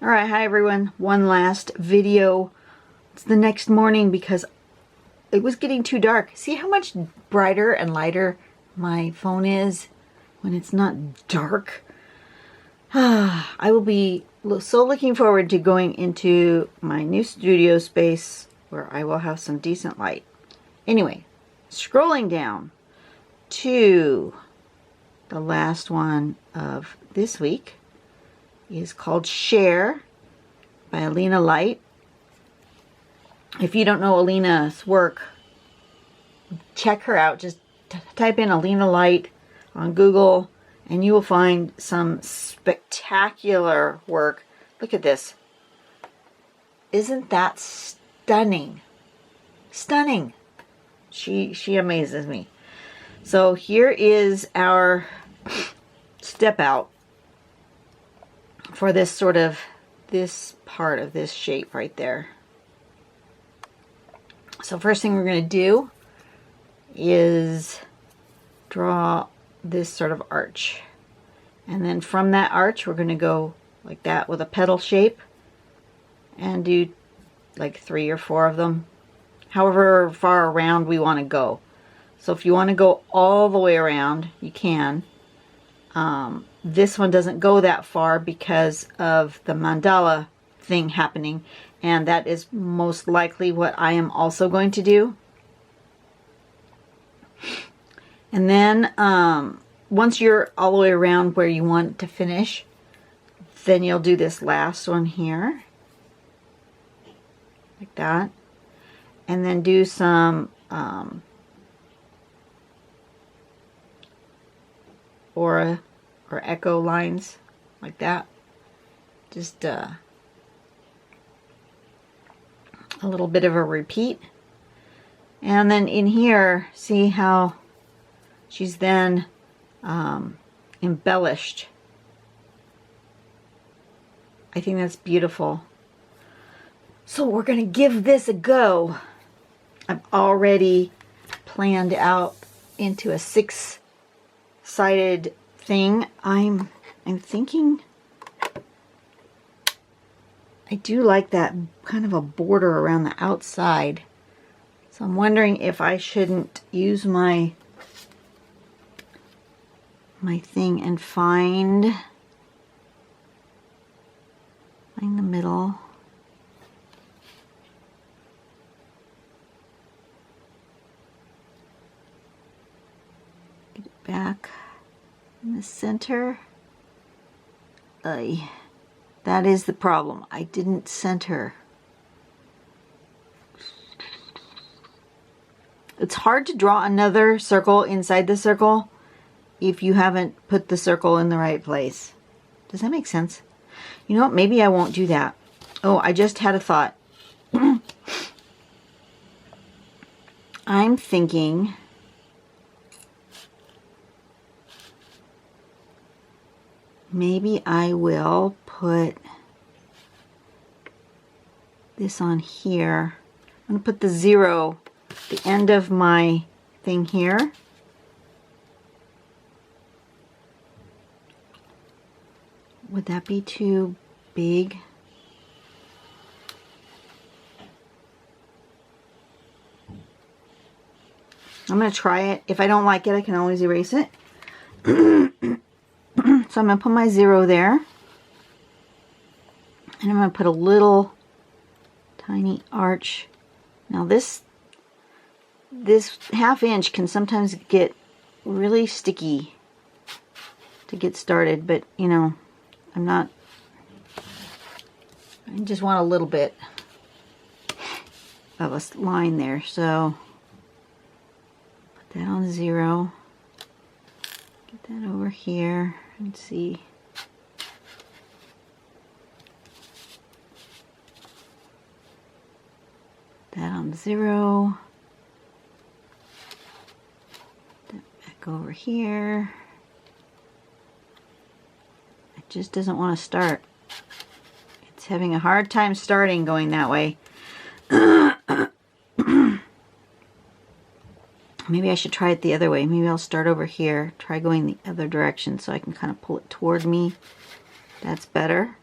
Alright, hi everyone. One last video. It's the next morning because it was getting too dark. See how much brighter and lighter my phone is when it's not dark? I will be so looking forward to going into my new studio space where I will have some decent light. Anyway, scrolling down to the last one of this week is called Sher by Alina Light. If you don't know Alina's work, check her out. Just type in Alina Light on Google and you will find some spectacular work. Look at this. Isn't that stunning? Stunning. She amazes me. So here is our step out for this this part of this shape right there. So first thing we're going to do is draw this sort of arch, and then from that arch we're going to go like that with a petal shape and do like 3 or 4 of them, however far around we want to go. So if you want to go all the way around, you can. This one doesn't go that far because of the mandala thing happening, and that is most likely what I am also going to do. And then once you're all the way around where you want to finish, then you'll do this last one here like that, and then do some aura or echo lines like that. Just a little bit of a repeat. And then in here, see how she's then embellished. I think that's beautiful. So we're going to give this a go. I've already planned out into a 6-sided thing. I'm thinking I do like that kind of a border around the outside. So I'm wondering if I shouldn't use my thing and find the middle. Get it back in the center. That is the problem. I didn't center. It's hard to draw another circle inside the circle if you haven't put the circle in the right place. Does that make sense? You know what? Maybe I won't do that. Oh, I just had a thought. I'm thinking maybe I will put this on here. I'm going to put the 0, the end of my thing here. Would that be too big? I'm going to try it. If I don't like it, I can always erase it. So I'm going to put my 0 there. And I'm going to put a little tiny arch. Now this 1/2 inch can sometimes get really sticky to get started, but you know, I just want a little bit of a line there. So put that on 0. Get that over here and see. That on 0. That back over here. It just doesn't want to start. It's having a hard time starting going that way. Maybe I should try it the other way. Maybe I'll start over here, try going the other direction so I can kind of pull it toward me. That's better.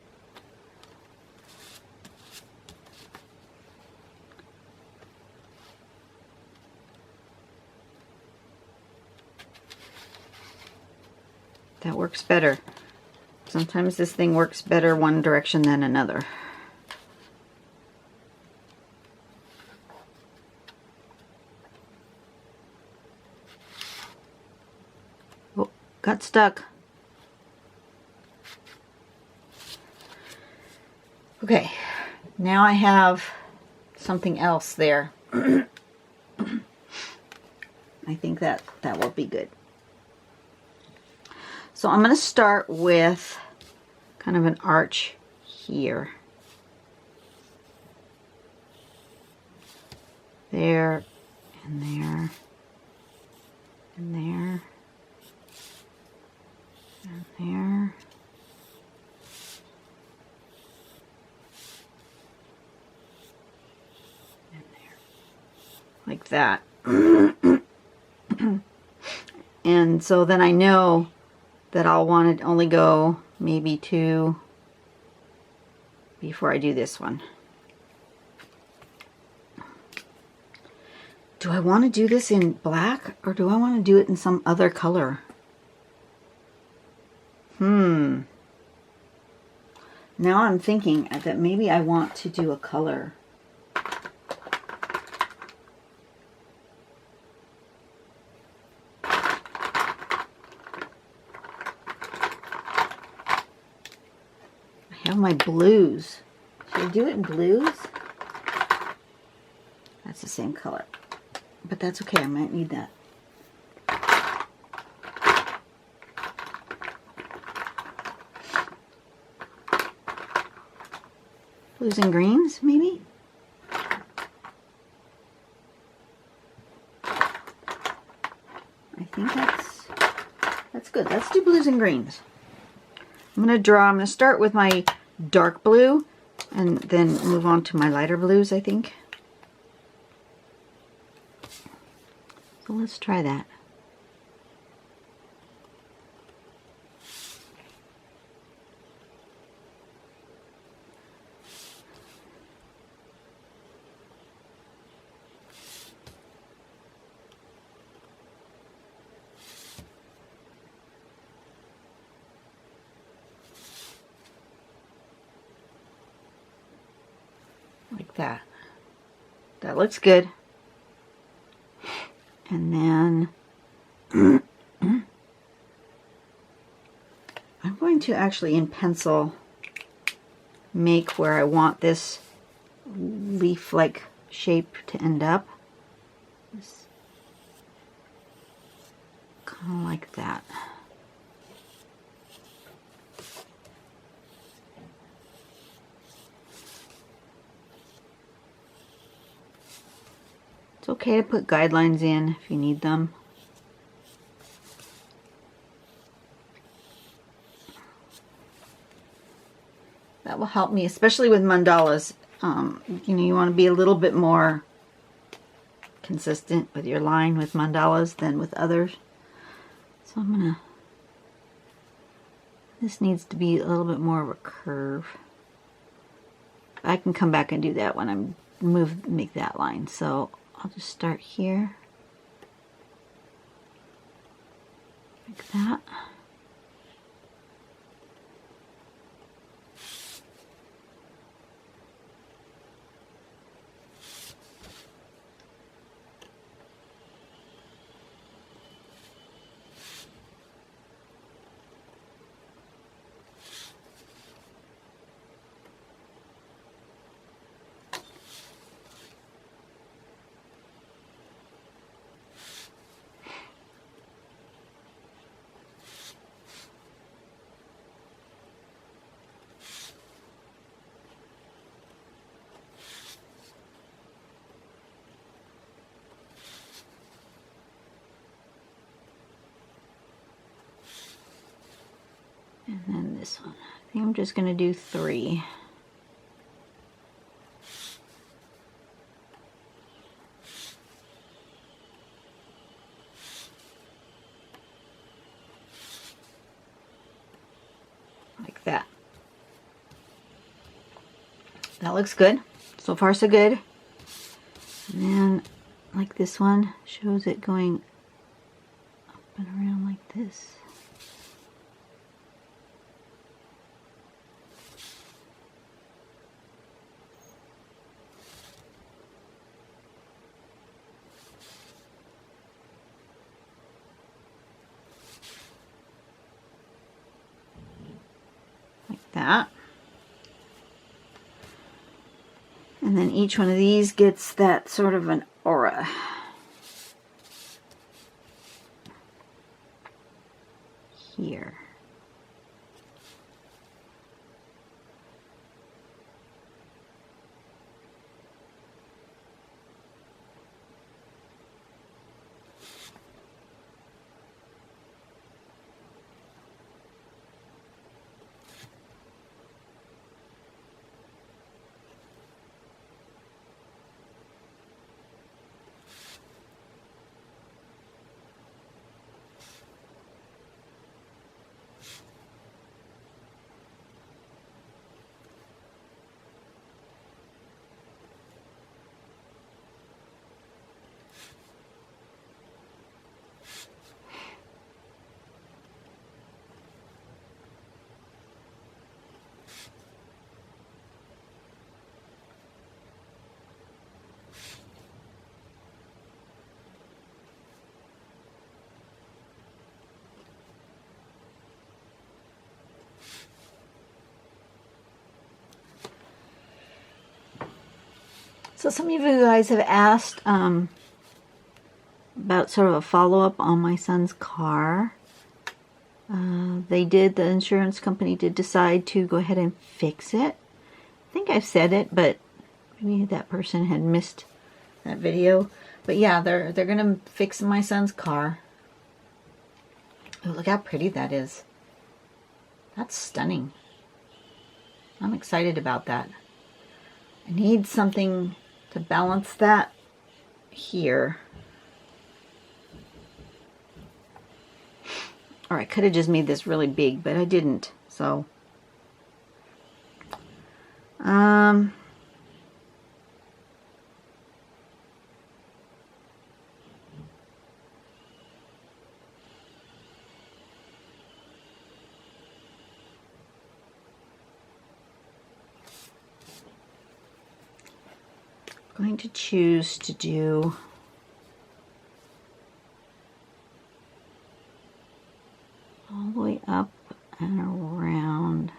works better. Sometimes this thing works better one direction than another. Oh, got stuck. Okay, now I have something else there. I think that will be good. So I'm going to start with kind of an arch here. There, and there, and there, and there. Like that. And so then I know that I'll want to only go maybe 2 before I do this one. Do I want to do this in black or do I want to do it in some other color? Now I'm thinking that maybe I want to do a color. My blues. Should I do it in blues? That's the same color. But that's okay, I might need that. Blues and greens, maybe? I think that's good. Let's do blues and greens. I'm going to start with my dark blue and then move on to my lighter blues, I think. So let's try that. Like that. That looks good. And then I'm going to actually in pencil make where I want this leaf-like shape to end up. Just kind of like that. It's okay to put guidelines in if you need them. That will help me, especially with mandalas. You know, you want to be a little bit more consistent with your line with mandalas than with others. So I'm gonna, this needs to be a little bit more of a curve. I can come back and do that when I'm make that line. So I'll just start here, like that. And then this one. I think I'm just going to do 3. Like that. That looks good. So far so good. And then like this one shows it going up and around like this. that. And then each one of these gets that sort of an aura. Here. So some of you guys have asked about sort of a follow-up on my son's car. The insurance company did decide to go ahead and fix it. I think I've said it, but maybe that person had missed that video. But yeah, they're gonna fix my son's car. Oh, look how pretty that is. That's stunning. I'm excited about that. I need something to balance that here. Or I could have just made this really big, but I didn't. So, going to choose to do all the way up and around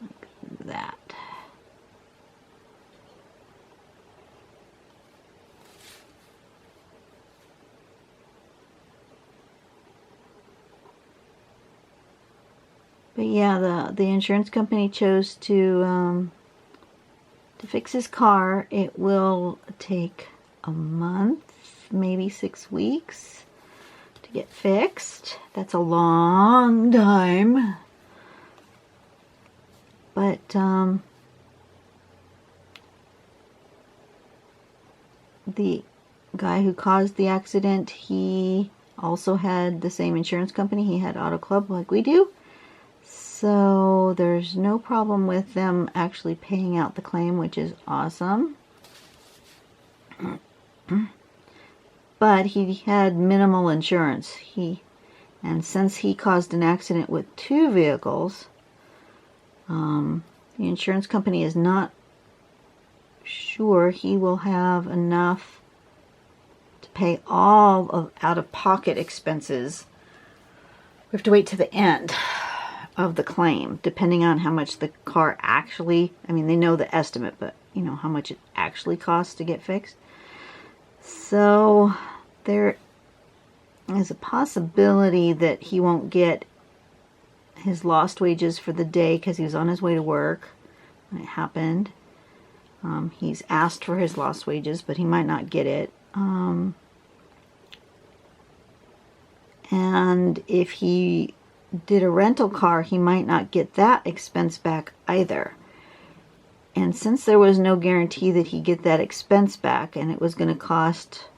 like that. But yeah, the insurance company chose to fix his car. It will take a month, maybe 6 weeks to get fixed. That's a long time. But the guy who caused the accident, he also had the same insurance company. He had Auto Club like we do. So there's no problem with them actually paying out the claim, which is awesome. But he had minimal insurance. And since he caused an accident with 2 vehicles, the insurance company is not sure he will have enough to pay all of out-of-pocket expenses. We have to wait to the end of the claim, depending on how much the car actually, I mean, they know the estimate, but you know how much it actually costs to get fixed. So there is a possibility that he won't get his lost wages for the day because he was on his way to work when it happened. He's asked for his lost wages, but he might not get it. And if he did a rental car, he might not get that expense back either. And since there was no guarantee that he'd get that expense back, and it was going to cost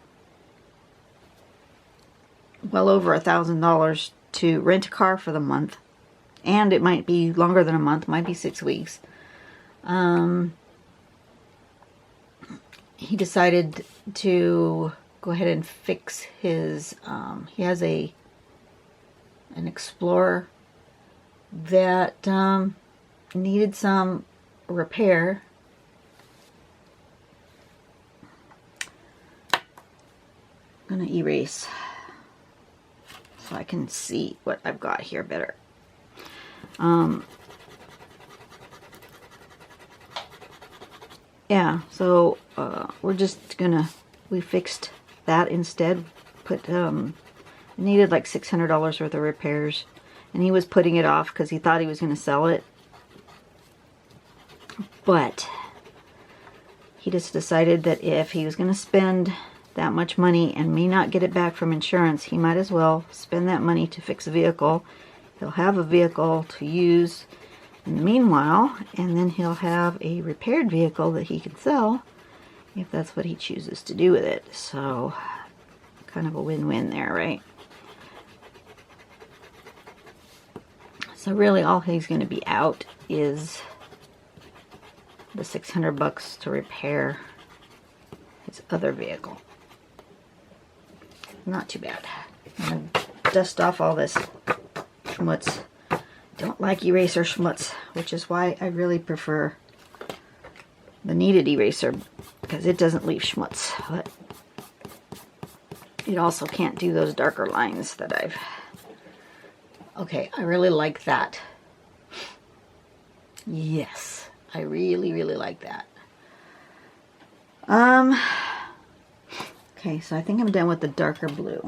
well over $1,000 to rent a car for the month, and it might be longer than a month, might be 6 weeks, he decided to go ahead and fix his, he has an Explorer that needed some repair. I'm going to erase so I can see what I've got here better. yeah, so we're just gonna, we fixed that instead. Put, it needed like $600 worth of repairs. And he was putting it off because he thought he was going to sell it. But he just decided that if he was going to spend that much money and may not get it back from insurance, he might as well spend that money to fix a vehicle. He'll have a vehicle to use in the meanwhile, and then he'll have a repaired vehicle that he can sell if that's what he chooses to do with it. So, kind of a win-win there, right? So really all he's going to be out is the $600 to repair his other vehicle. Not too bad. I'm going to dust off all this schmutz. Don't like eraser schmutz, which is why I really prefer the kneaded eraser, because it doesn't leave schmutz. But it also can't do those darker lines that I've... Okay, I really like that. Yes, I really, really like that. Okay, so I think I'm done with the darker blue.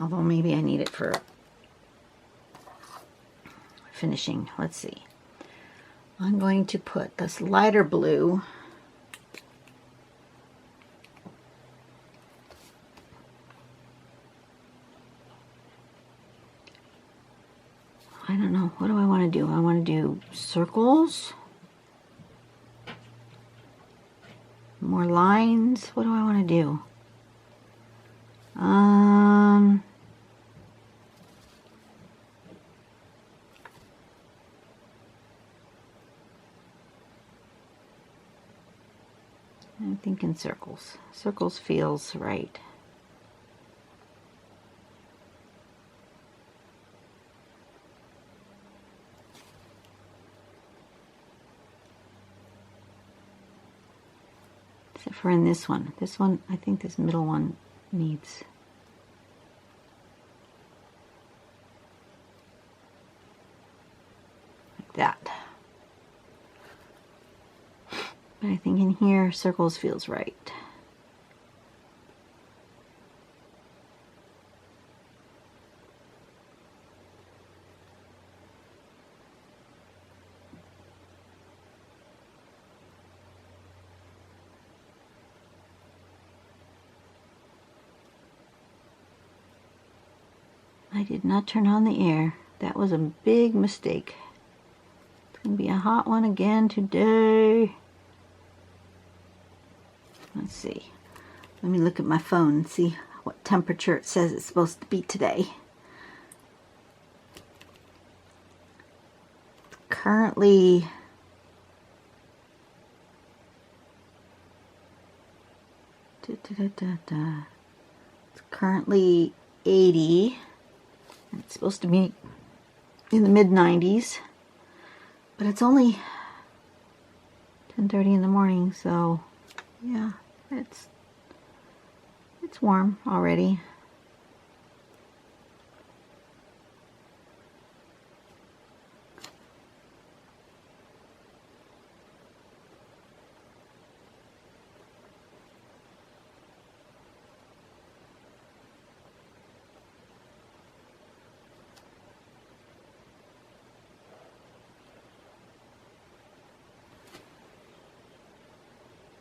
Although maybe I need it for finishing. Let's see. I'm going to put this lighter blue I don't know. What do I want to do? I want to do circles. More lines. What do I want to do? I'm thinking circles. Circles feels right. Except for in this one. This one, I think this middle one needs... like that. But I think in here, circles feels right. I did not turn on the air. That was a big mistake. It's going to be a hot one again today. Let's see. Let me look at my phone and see what temperature it says it's supposed to be today. Currently it's currently 80. It's supposed to be in the mid-90s, but it's only 10:30 in the morning, so yeah, it's warm already.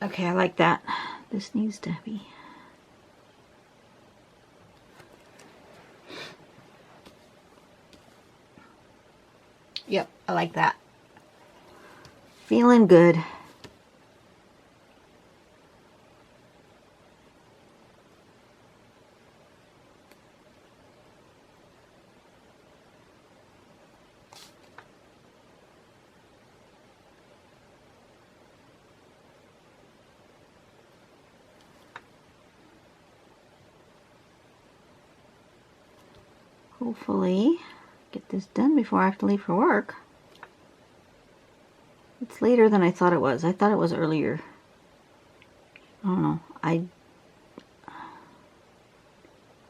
Okay, I like that. This needs to be... Yep, I like that. Feeling good. Hopefully get this done before I have to leave for work. It's later than I thought it was. I thought it was earlier. I don't know.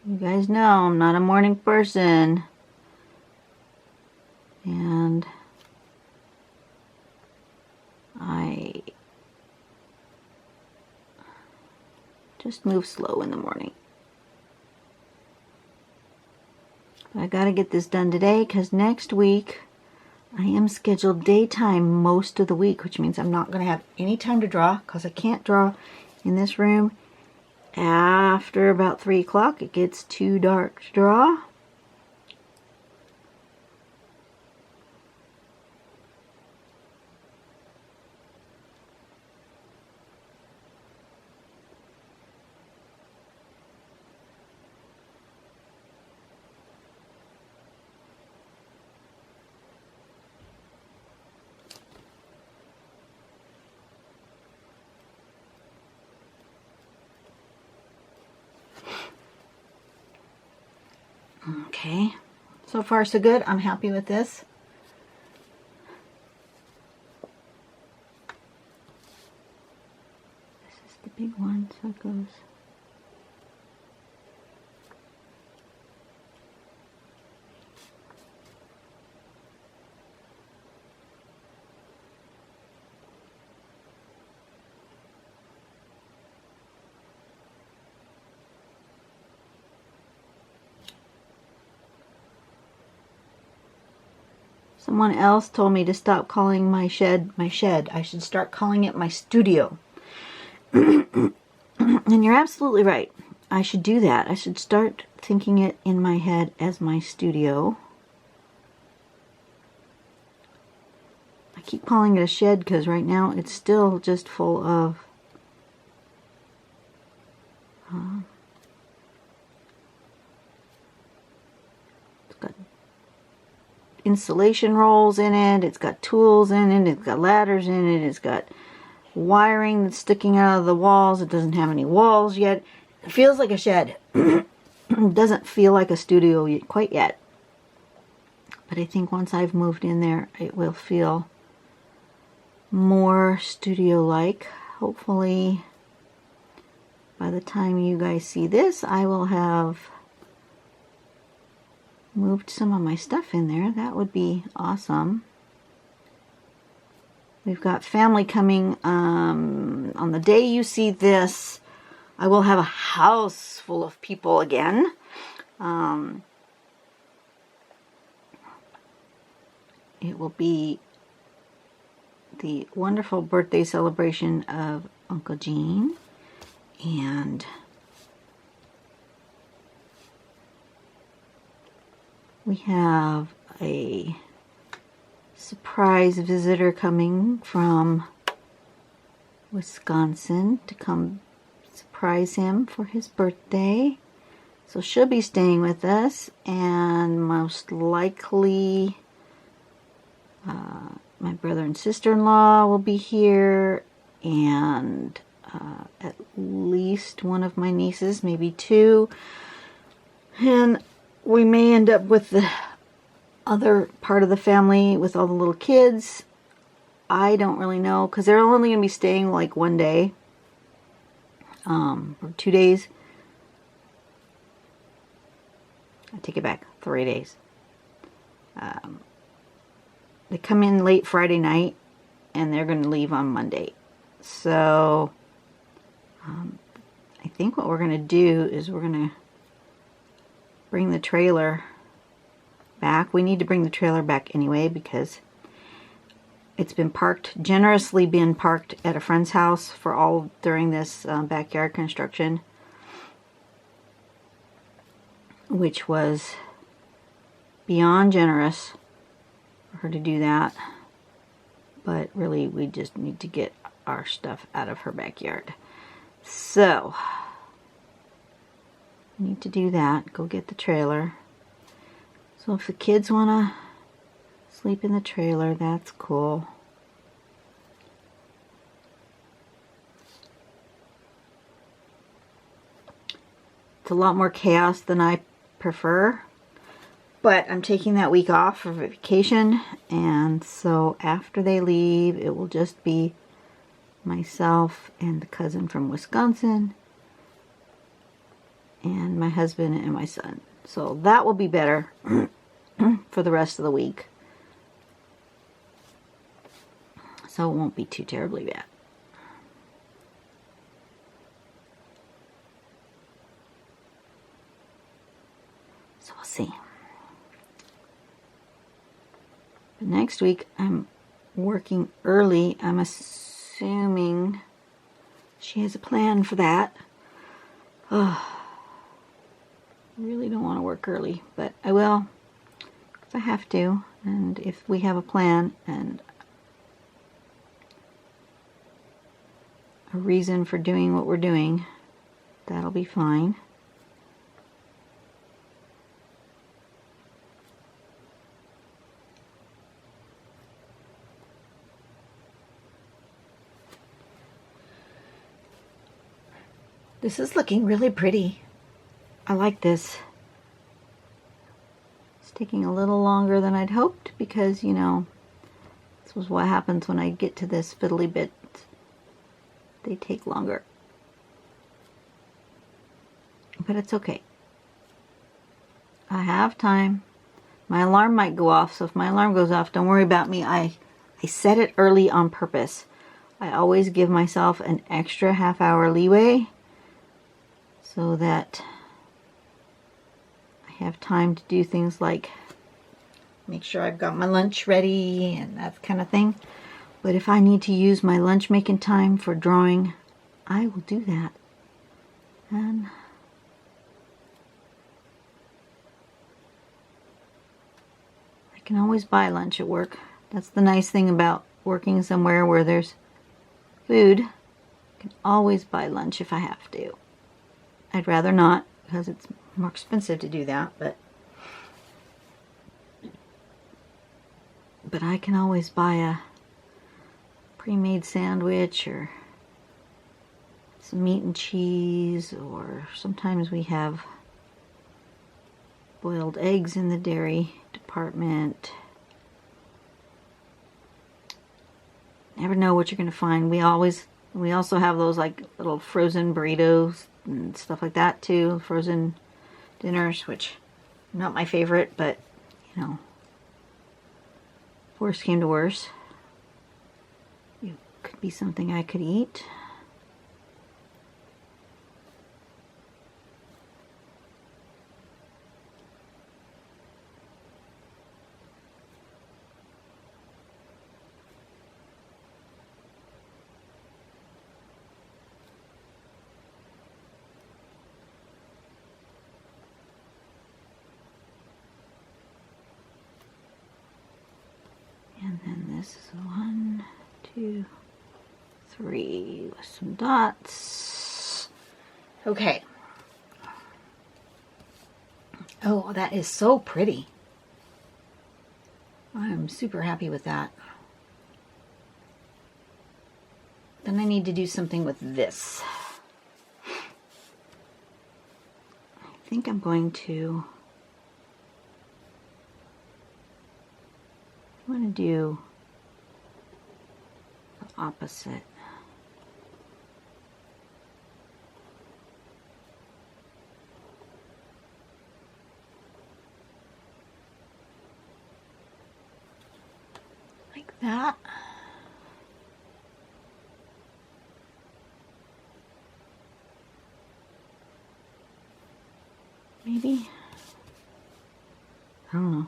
You guys know I'm not a morning person. And I Just move slow in the morning. But I gotta get this done today because next week I am scheduled daytime most of the week, which means I'm not gonna have any time to draw because I can't draw in this room after about 3 o'clock. It gets too dark to draw. Okay, so far so good. I'm happy with this. This is the big one, so it goes. Someone else told me to stop calling my shed my shed. I should start calling it my studio. And you're absolutely right. I should do that. I should start thinking it in my head as my studio. I keep calling it a shed because right now it's still just full of it's got insulation rolls in it, it's got tools in it, it's got ladders in it, it's got wiring that's sticking out of the walls. It doesn't have any walls yet. It feels like a shed. It doesn't feel like a studio quite yet. But I think once I've moved in there, it will feel more studio-like. Hopefully, by the time you guys see this, I will have moved some of my stuff in there. That would be awesome. We've got family coming on the day you see this. I will have a house full of people again. It will be the wonderful birthday celebration of Uncle Gene, and we have a surprise visitor coming from Wisconsin to come surprise him for his birthday. So she'll be staying with us, and most likely my brother and sister-in-law will be here, and at least one of my nieces, maybe 2. And we may end up with the other part of the family with all the little kids. I don't really know, because they're only going to be staying like 1 day, or 2 days. I take it back, 3 days. They come in late Friday night, and they're going to leave on Monday. So, I think what we're going to do is we're going to bring the trailer back. We need to bring the trailer back anyway because it's been parked, generously been parked at a friend's house for all during this backyard construction, which was beyond generous for her to do that. But really, we just need to get our stuff out of her backyard. So, we need to do that. Go get the trailer. So if the kids want to sleep in the trailer, that's cool. It's a lot more chaos than I prefer. But I'm taking that week off for vacation, and so after they leave, it will just be myself and the cousin from Wisconsin, and my husband and my son. So that will be better for the rest of the week. So it won't be too terribly bad. next week I'm working early. I'm assuming she has a plan for that. Oh, I really don't want to work early, but I will if I have to, and if we have a plan and a reason for doing what we're doing, that'll be fine. This is looking really pretty. I like this. It's taking a little longer than I'd hoped because, you know, this was what happens when I get to this fiddly bit. They take longer. But it's okay. I have time. My alarm might go off, so if my alarm goes off, don't worry about me. I set it early on purpose. I always give myself an extra half-hour leeway so that I have time to do things like make sure I've got my lunch ready and that kind of thing. But if I need to use my lunch making time for drawing, I will do that. And I can always buy lunch at work. That's the nice thing about working somewhere where there's food. I can always buy lunch if I have to. I'd rather not because it's more expensive to do that, but I can always buy a pre-made sandwich or some meat and cheese, or sometimes we have boiled eggs in the dairy department. Never know what you're going to find. We also have those like little frozen burritos and stuff like that too, frozen dinners, which are not my favorite, but you know, if worse came to worse, it could be something I could eat. And then this is 1, 2, 3 with some dots. Okay. Oh, that is so pretty. I'm super happy with that. Then I need to do something with this. I think I'm going to do the opposite. Like that. Maybe. I don't know.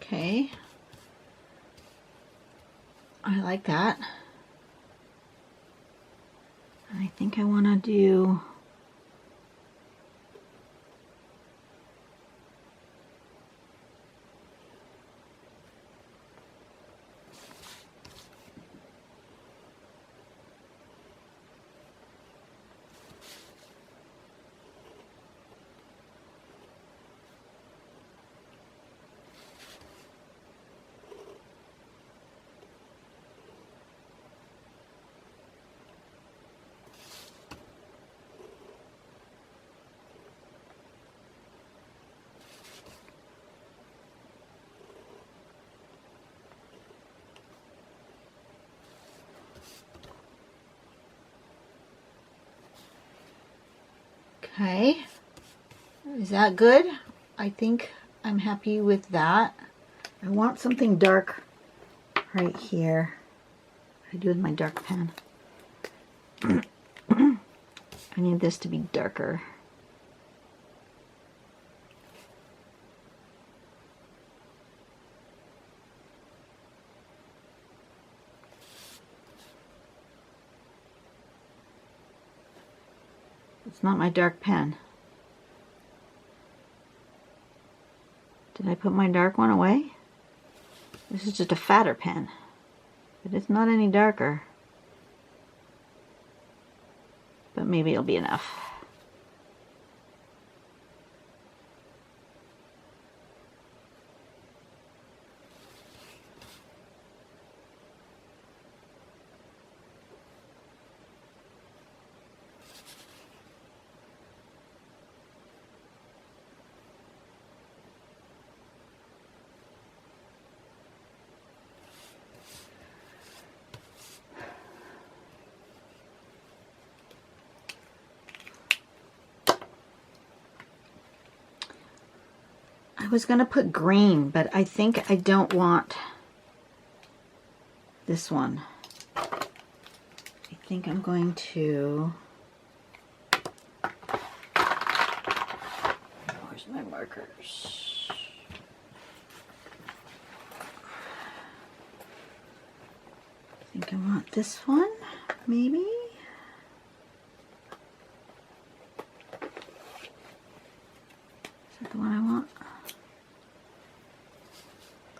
Okay. I like that. I think I want to do okay. Is that good? I think I'm happy with that. I want something dark right here. What do I do with my dark pen? I need this to be darker. It's not my dark pen. Did I put my dark one away? This is just a fatter pen, but it's not any darker. But maybe it'll be enough. I was gonna put green, but I think I don't want this one. I think I'm going to... Where's my markers? I think I want this one, maybe? Is that the one I want?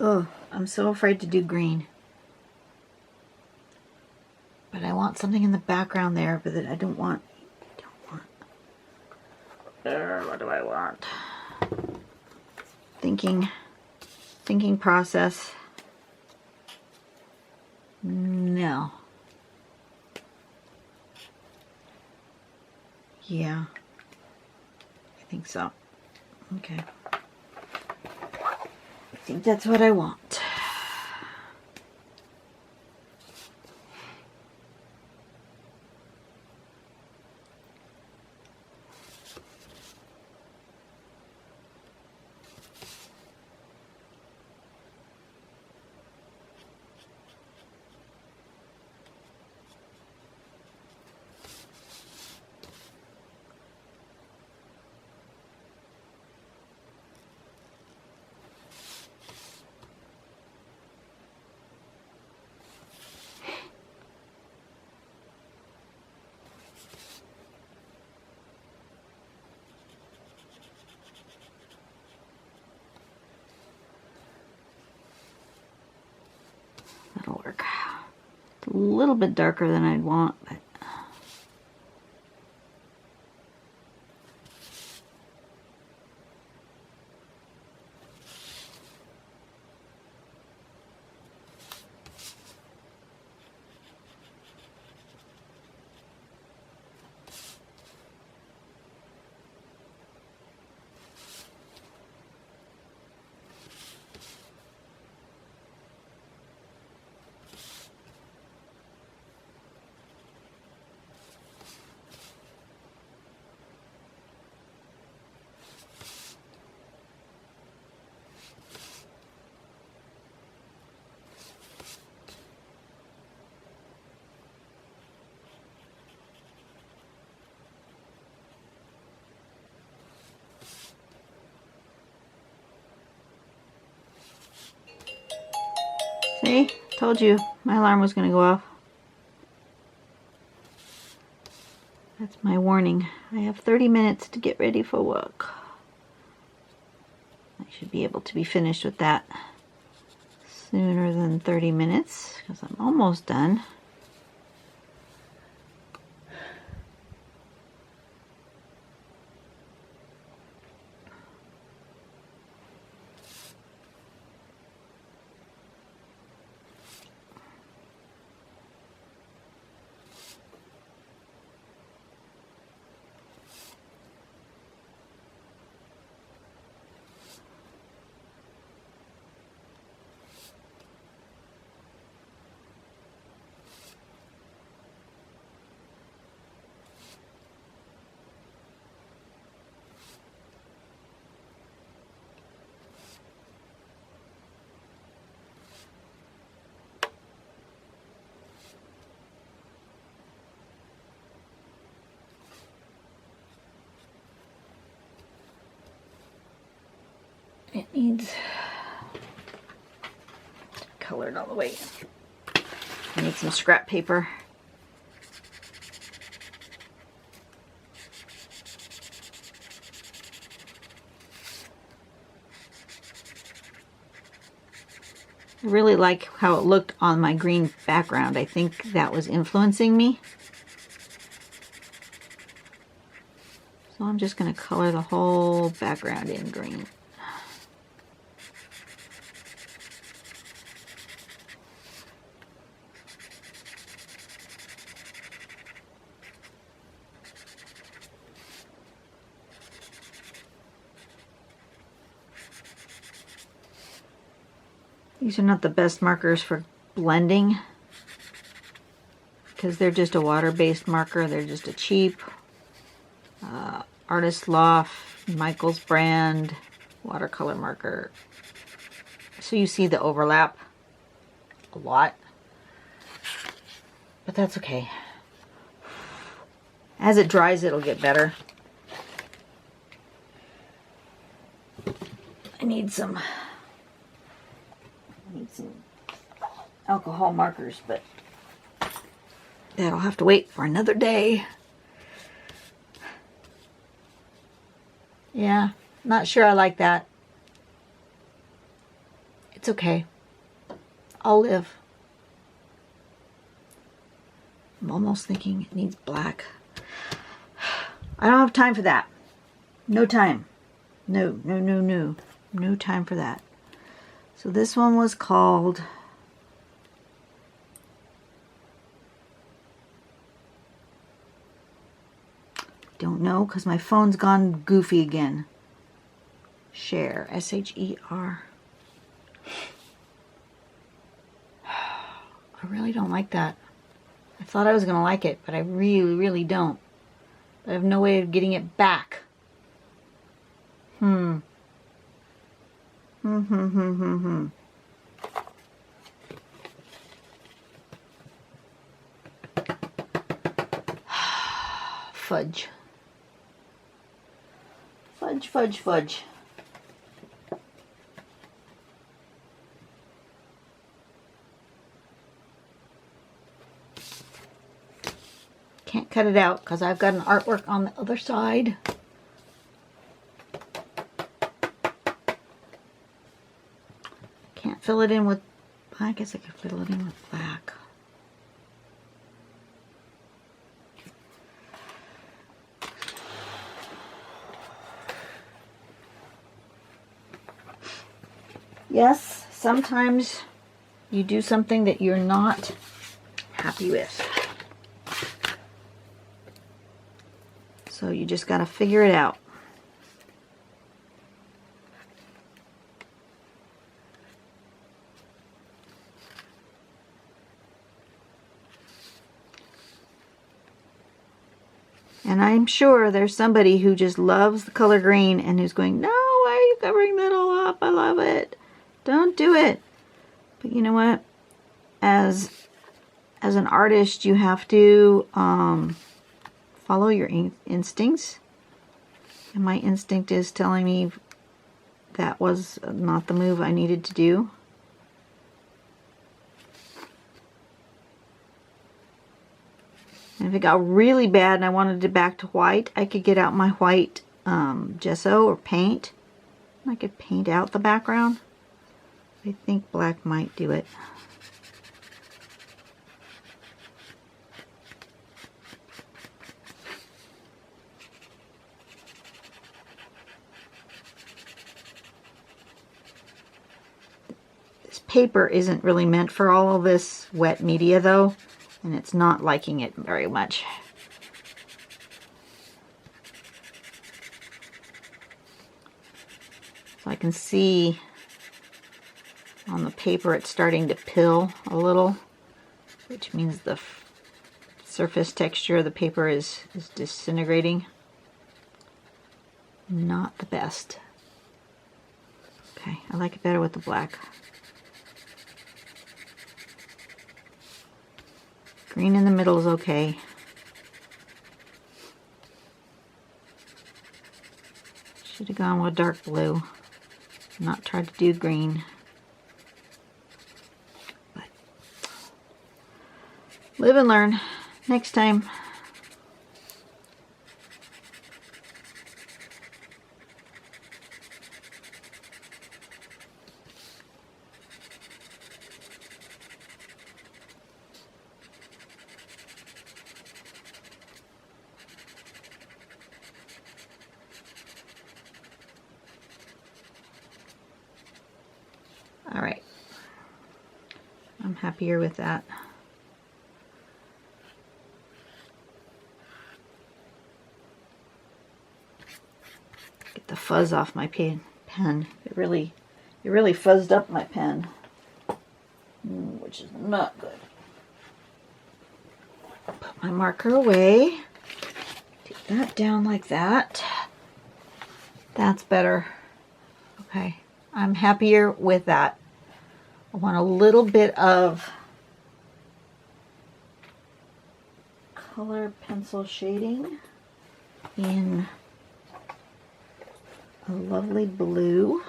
Oh, I'm so afraid to do green. But I want something in the background there, but that I don't want. What do I want? Thinking process. No. Yeah. I think so. Okay. I think that's what I want. That'll work. It's a little bit darker than I'd want, but See? Told you my alarm was going to go off. That's my warning. I have 30 minutes to get ready for work. I should be able to be finished with that sooner than 30 minutes because I'm almost done. It needs colored all the way. I need some scrap paper. I really like how it looked on my green background. I think that was influencing me. So I'm just going to color the whole background in green. These are not the best markers for blending because they're just a water-based marker. They're just a cheap Artists Loft, Michael's brand watercolor marker. So you see the overlap a lot, but that's okay. As it dries, it'll get better. I need some alcohol markers, but that'll have to wait for another day. Yeah, not sure I like that. It's okay. I'll live. I'm almost thinking it needs black. I don't have time for that. No time. No time for that. So this one was called don't know because my phone's gone goofy again. Sher, S-H-E-R. I really don't like that. I thought I was going to like it, but I really don't. I have no way of getting it back. Fudge. Fudge. Can't cut it out because I've got an artwork on the other side. Can't fill it in with, I guess I could fill it in with black. Yes, sometimes you do something that you're not happy with. So you just got to figure it out. And I'm sure there's somebody who just loves the color green and who's going, no, why are you covering that all up? I love it. Don't do it. But you know what? As an artist, you have to follow your instincts. And my instinct is telling me that was not the move I needed to do. And if it got really bad and I wanted it back to white, I could get out my white gesso or paint. I could paint out the background. I think black might do it. This paper isn't really meant for all of this wet media though, and it's not liking it very much. So I can see on the paper it's starting to pill a little, which means the surface texture of the paper is disintegrating. Not the best. Okay, I like it better with the black. Green in the middle is okay. Should have gone with dark blue. Not tried to do green. But live and learn. Next time. All right. I'm happier with that. Get the fuzz off my pen. It really fuzzed up my pen, which is not good. Put my marker away. Take that down like that. That's better. Okay, I'm happier with that. I want a little bit of color pencil shading in a lovely blue.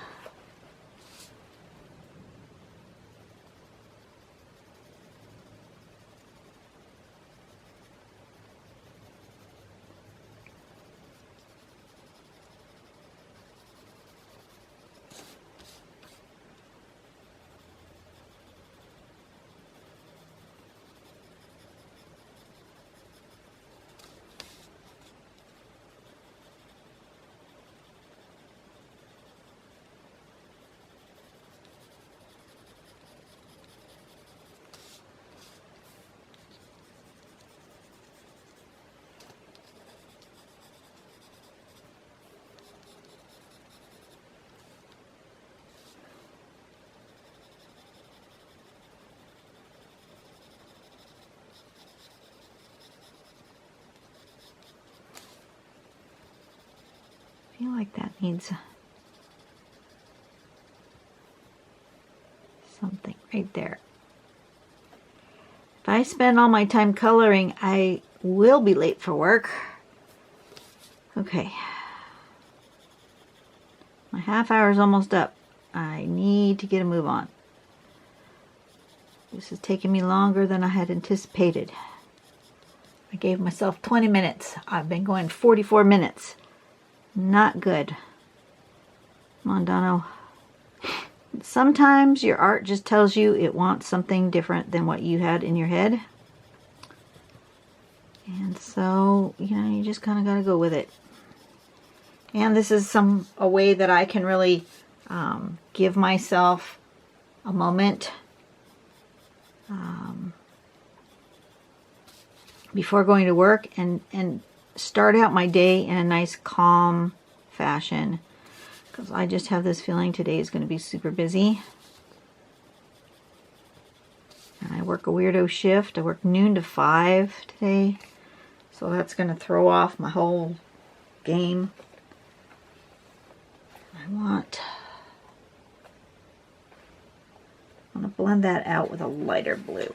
I feel like that needs something right there. If I spend all my time coloring, I will be late for work. Okay. My half hour is almost up. I need to get a move on. This is taking me longer than I had anticipated. I gave myself 20 minutes. I've been going 44 minutes. Not good. Come on, Dono. Sometimes your art just tells you it wants something different than what you had in your head. And so, you know, you just kind of got to go with it. And this is a way that I can really give myself a moment before going to work and start out my day in a nice calm fashion, because I just have this feeling today is going to be super busy. And I work a weirdo shift. I work noon to 5 today, so that's going to throw off my whole game. I want to blend that out with a lighter blue.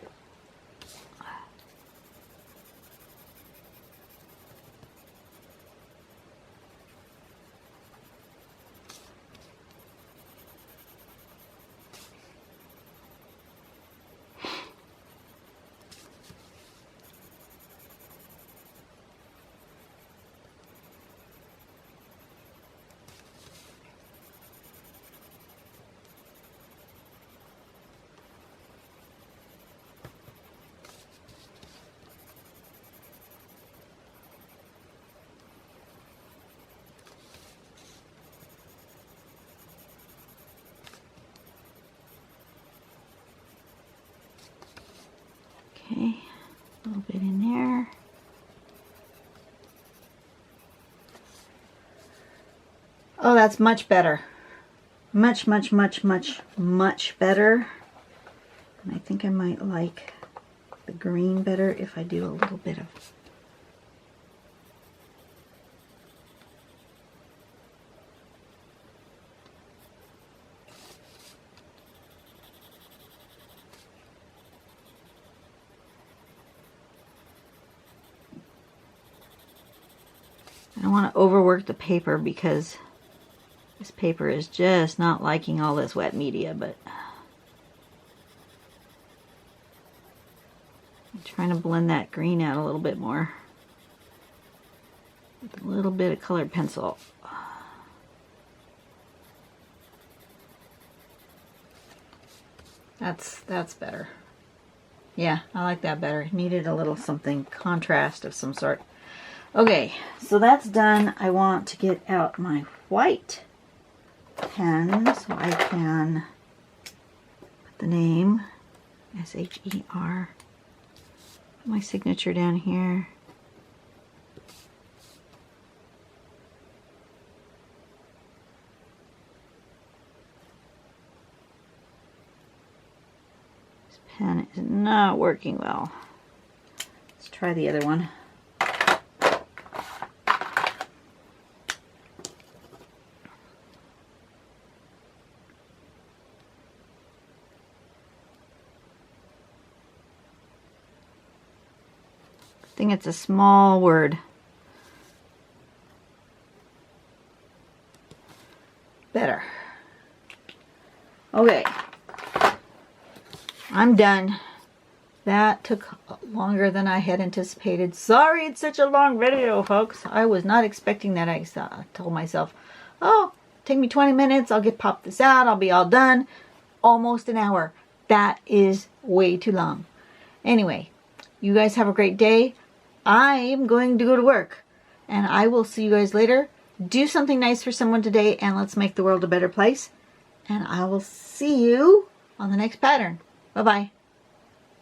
Okay, a little bit in there. Oh, that's much better. Much, much, much, much, much better. And I think I might like the green better if I do a little bit of I don't want to overwork the paper because this paper is just not liking all this wet media, but I'm trying to blend that green out a little bit more with a little bit of colored pencil. That's better. Yeah, I like that better. Needed a little something, contrast of some sort. Okay, so that's done. I want to get out my white pen so I can put the name S-H-E-R. Put my signature down here. This pen is not working well. Let's try the other one. I think it's a small word. Better. Okay. I'm done. That took longer than I had anticipated. Sorry it's such a long video, folks. I was not expecting that. I told myself, oh, take me 20 minutes. I'll pop this out. I'll be all done. Almost an hour. That is way too long. Anyway, you guys have a great day. I'm going to go to work, and I will see you guys later. Do something nice for someone today, and let's make the world a better place. And I will see you on the next pattern. Bye-bye.